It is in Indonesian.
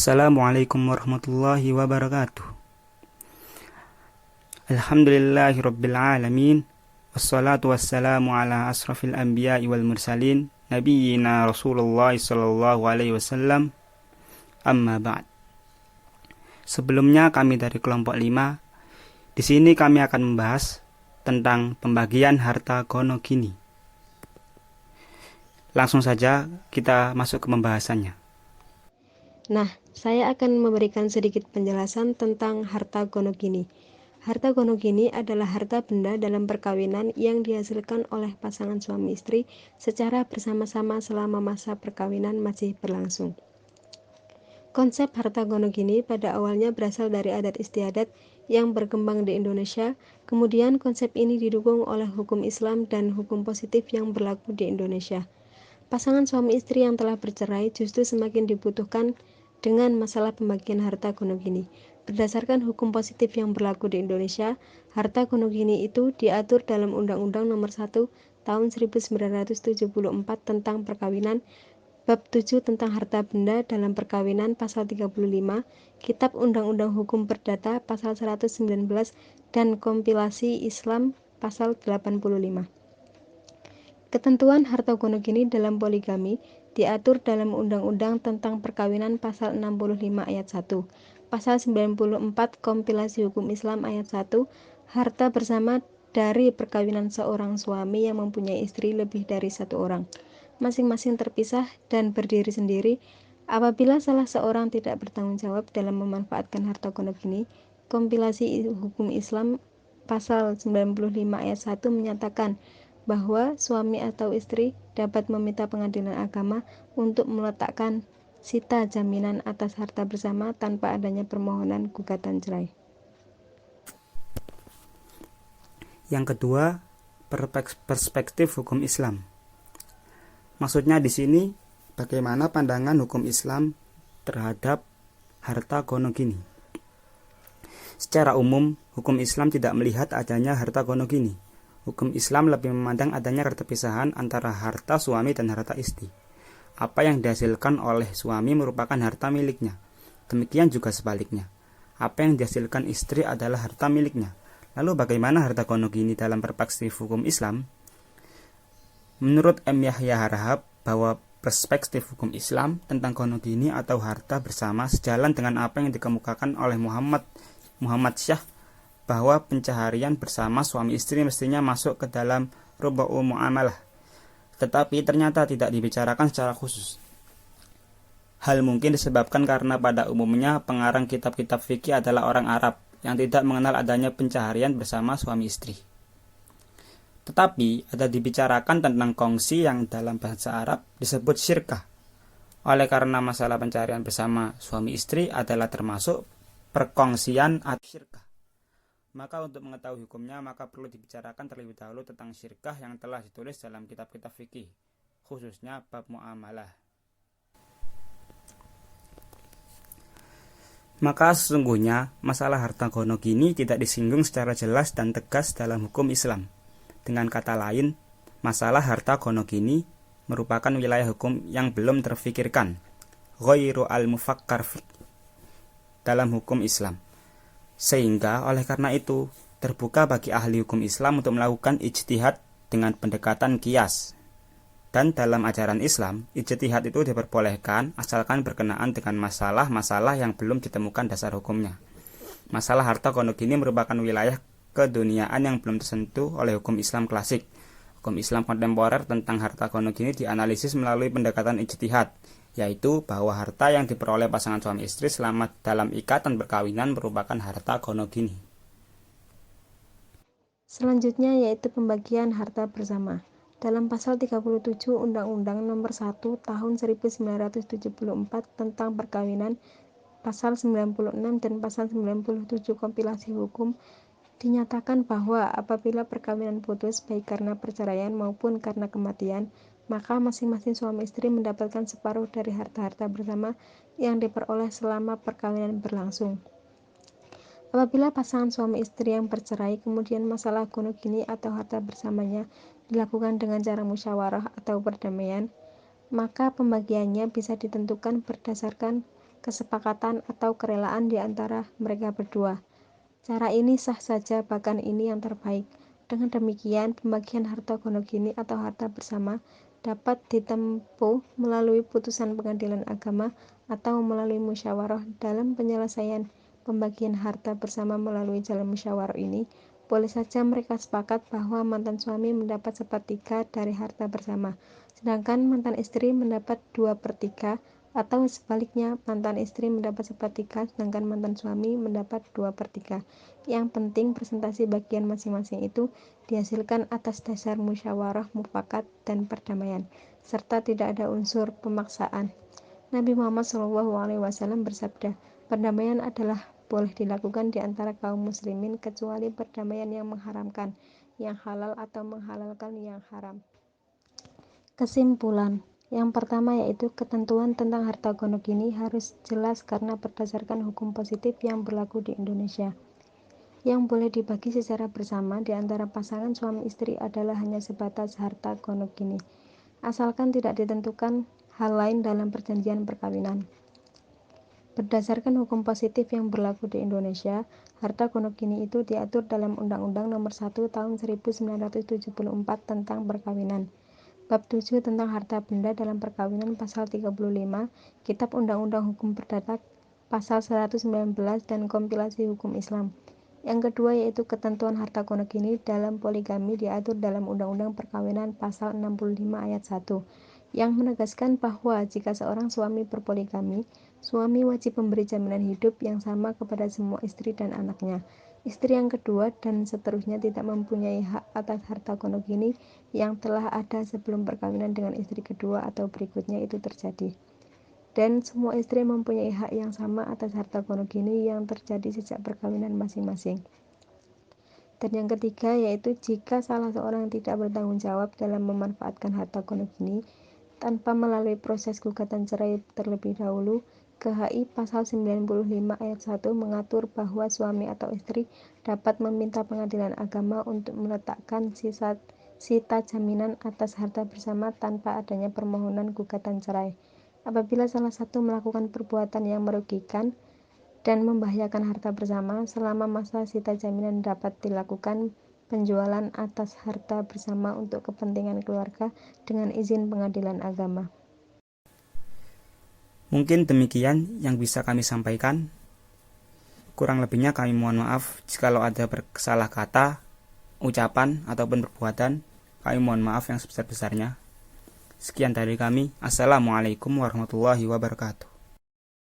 Assalamualaikum warahmatullahi wabarakatuh. Alhamdulillahirabbil alamin. Wassalatu wassalamu ala asrafil anbiya'i wal mursalin nabiyyina Rasulullah sallallahu alaihi wasallam. Amma ba'd. Sebelumnya kami dari kelompok 5. Di sini kami akan membahas tentang pembagian harta gono gini. Langsung saja kita masuk ke pembahasannya. Nah, saya akan memberikan sedikit penjelasan tentang harta gono gini. Harta gono gini adalah harta benda dalam perkawinan yang dihasilkan oleh pasangan suami istri secara bersama-sama selama masa perkawinan masih berlangsung. Konsep harta gono gini pada awalnya berasal dari adat istiadat yang berkembang di Indonesia. Kemudian konsep ini didukung oleh hukum Islam dan hukum positif yang berlaku di Indonesia. Pasangan suami istri yang telah bercerai justru semakin dibutuhkan dengan masalah pembagian harta gono gini. Berdasarkan hukum positif yang berlaku di Indonesia, harta gono gini itu diatur dalam Undang-Undang Nomor 1 Tahun 1974 tentang Perkawinan, Bab 7 tentang harta benda dalam perkawinan pasal 35, Kitab Undang-Undang Hukum Perdata pasal 119 dan Kompilasi Islam pasal 85. Ketentuan harta gono gini dalam poligami diatur dalam Undang-Undang tentang Perkawinan pasal 65 ayat 1, pasal 94 Kompilasi Hukum Islam ayat 1, harta bersama dari perkawinan seorang suami yang mempunyai istri lebih dari satu orang, masing-masing terpisah dan berdiri sendiri. Apabila salah seorang tidak bertanggung jawab dalam memanfaatkan harta gono gini, Kompilasi Hukum Islam pasal 95 ayat 1 menyatakan bahwa suami atau istri dapat meminta pengadilan agama untuk meletakkan sita jaminan atas harta bersama tanpa adanya permohonan gugatan cerai. Yang kedua, perspektif hukum Islam. Maksudnya di sini bagaimana pandangan hukum Islam terhadap harta gono gini. Secara umum, hukum Islam tidak melihat adanya harta gono gini. Hukum Islam lebih memandang adanya keterpisahan antara harta suami dan harta istri. Apa yang dihasilkan oleh suami merupakan harta miliknya. Demikian juga sebaliknya. Apa yang dihasilkan istri adalah harta miliknya. Lalu bagaimana harta gono gini dalam perspektif hukum Islam? Menurut M. Yahya Harahap, bahwa perspektif hukum Islam tentang gono gini atau harta bersama sejalan dengan apa yang dikemukakan oleh Muhammad Syah, bahwa pencaharian bersama suami istri mestinya masuk ke dalam rubu'ul muamalah, tetapi ternyata tidak dibicarakan secara khusus. Hal mungkin disebabkan karena pada umumnya pengarang kitab-kitab fikih adalah orang Arab yang tidak mengenal adanya pencaharian bersama suami istri. Tetapi ada dibicarakan tentang kongsi yang dalam bahasa Arab disebut syirkah. Oleh karena masalah pencaharian bersama suami istri adalah termasuk perkongsian atau syirkah, maka untuk mengetahui hukumnya maka perlu dibicarakan terlebih dahulu tentang syirkah yang telah ditulis dalam kitab-kitab fikih, khususnya bab muamalah. Maka sesungguhnya masalah harta gono gini tidak disinggung secara jelas dan tegas dalam hukum Islam. Dengan kata lain, masalah harta gono gini merupakan wilayah hukum yang belum terfikirkan, ghairu al-mufakkar dalam hukum Islam. Sehingga oleh karena itu terbuka bagi ahli hukum Islam untuk melakukan ijtihad dengan pendekatan qiyas. Dan dalam ajaran Islam, ijtihad itu diperbolehkan asalkan berkenaan dengan masalah-masalah yang belum ditemukan dasar hukumnya. Masalah harta gono gini merupakan wilayah keduniaan yang belum tersentuh oleh hukum Islam klasik. Hukum Islam kontemporer tentang harta gono gini dianalisis melalui pendekatan ijtihad, yaitu bahwa harta yang diperoleh pasangan suami istri selama dalam ikatan perkawinan merupakan harta gono gini. Selanjutnya yaitu pembagian harta bersama. Dalam pasal 37 Undang-Undang Nomor 1 Tahun 1974 tentang Perkawinan, pasal 96 dan pasal 97 Kompilasi Hukum dinyatakan bahwa apabila perkawinan putus baik karena perceraian maupun karena kematian, maka masing-masing suami istri mendapatkan separuh dari harta-harta bersama yang diperoleh selama perkawinan berlangsung. Apabila pasangan suami istri yang bercerai kemudian masalah gono gini atau harta bersamanya dilakukan dengan cara musyawarah atau perdamaian, maka pembagiannya bisa ditentukan berdasarkan kesepakatan atau kerelaan di antara mereka berdua. Cara ini sah saja, bahkan ini yang terbaik. Dengan demikian, pembagian harta gonogini atau harta bersama dapat ditempuh melalui putusan pengadilan agama atau melalui musyawarah. Dalam penyelesaian pembagian harta bersama melalui jalan musyawarah ini, boleh saja mereka sepakat bahwa mantan suami mendapat 1/3 dari harta bersama, sedangkan mantan istri mendapat 2/3, atau sebaliknya, mantan istri mendapat 1/3 sedangkan mantan suami mendapat 2/3. Yang penting presentasi bagian masing-masing itu dihasilkan atas dasar musyawarah mufakat dan perdamaian, serta tidak ada unsur pemaksaan. Nabi Muhammad SAW bersabda, perdamaian adalah boleh dilakukan di antara kaum muslimin kecuali perdamaian yang mengharamkan yang halal atau menghalalkan yang haram. Kesimpulan yang pertama yaitu ketentuan tentang harta gonogini harus jelas karena berdasarkan hukum positif yang berlaku di Indonesia. Yang boleh dibagi secara bersama di antara pasangan suami istri adalah hanya sebatas harta gonogini, asalkan tidak ditentukan hal lain dalam perjanjian perkawinan. Berdasarkan hukum positif yang berlaku di Indonesia, harta gonogini itu diatur dalam Undang-Undang Nomor 1 Tahun 1974 tentang perkawinan. Bab 7 tentang harta benda dalam perkawinan pasal 35, Kitab Undang-Undang Hukum Perdata pasal 119 dan kompilasi hukum Islam. Yang kedua yaitu ketentuan harta gonogini dalam poligami diatur dalam Undang-Undang Perkawinan pasal 65 ayat 1 yang menegaskan bahwa jika seorang suami berpoligami, suami wajib memberi jaminan hidup yang sama kepada semua istri dan anaknya. Istri yang kedua dan seterusnya tidak mempunyai hak atas harta gonogini yang telah ada sebelum perkawinan dengan istri kedua atau berikutnya itu terjadi. Dan semua istri mempunyai hak yang sama atas harta gonogini yang terjadi sejak perkawinan masing-masing. Dan yang ketiga yaitu jika salah seorang tidak bertanggung jawab dalam memanfaatkan harta gonogini tanpa melalui proses gugatan cerai terlebih dahulu, KHI pasal 95 ayat 1 mengatur bahwa suami atau istri dapat meminta pengadilan agama untuk meletakkan sita jaminan atas harta bersama tanpa adanya permohonan gugatan cerai. Apabila salah satu melakukan perbuatan yang merugikan dan membahayakan harta bersama, selama masa sita jaminan dapat dilakukan penjualan atas harta bersama untuk kepentingan keluarga dengan izin pengadilan agama. Mungkin demikian yang bisa kami sampaikan. Kurang lebihnya kami mohon maaf jikalau ada salah kata, ucapan, ataupun perbuatan. Kami mohon maaf yang sebesar-besarnya. Sekian dari kami. Assalamualaikum warahmatullahi wabarakatuh.